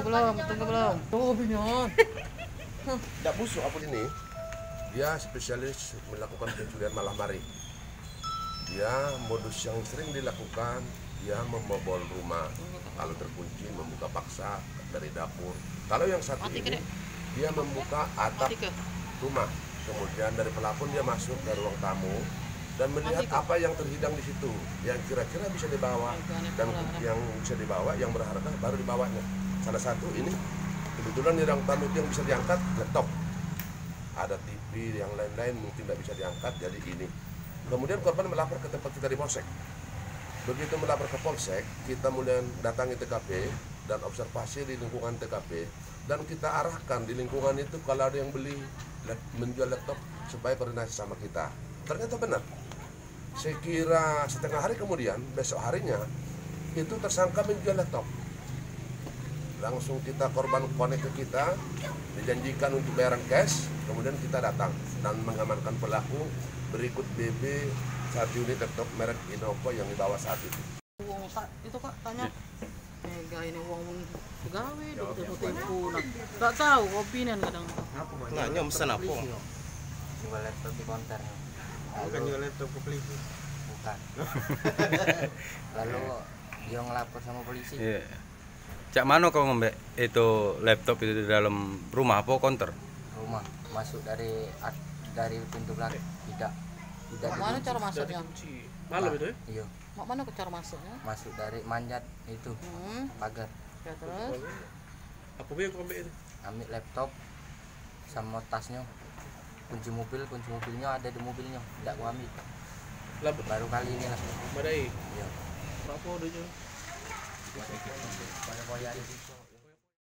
Tunggu belum. Oh, binyon. Tidak busuk apa ini? Dia spesialis melakukan pencurian malam hari. Dia modus yang sering dilakukan, dia membobol rumah. Kalau terkunci membuka paksa dari dapur. Kalau yang satu ini dia membuka atap rumah. Kemudian dari pelapon dia masuk ke ruang tamu dan melihat apa yang terhidang di situ, yang kira-kira bisa dibawa, dan yang bisa dibawa, yang berharga baru dibawanya. Salah satu ini kebetulan di ruang tamu itu yang bisa diangkat laptop, ada TV, yang lain-lain mungkin tidak bisa diangkat, jadi ini. Kemudian korban melapor ke tempat kita di polsek. Begitu melapor ke polsek, kita mulai datangi TKP dan observasi di lingkungan TKP, dan kita arahkan di lingkungan itu kalau ada yang menjual laptop supaya koordinasi sama kita. Ternyata benar. Saya kira setengah hari kemudian, besok harinya itu tersangka menjual laptop. Langsung kita korban connect ke kita, dijanjikan untuk bayaran cash, kemudian kita datang dan mengamankan pelaku. Berikut BB 1 unit laptop merek Innova yang dibawa saat itu. Uang itu Kak tanya. Mega ini uang pegawai dokter tipu. Enggak tahu opinian kadang. Nanya pesan apa? Jual laptop di konter. Bukan jual laptop ke polisi. Bukan. Lalu dia ngelapor sama polisi. Iya. Cak mana kau ngembek itu laptop itu di dalam rumah apa konter? Rumah masuk dari pintu belakang. Tidak Mana cara masuknya? Malam itu ya? Iya. Mana cara masuknya? Masuk dari manjat itu pagar. Ya terus Apa yang kau ambil itu? Ambil laptop sama tasnya. Kunci mobilnya ada di mobilnya. Tidak gua ambil. Baru kali ini lah. Badai. Iya. Berapa udah jual? Banyak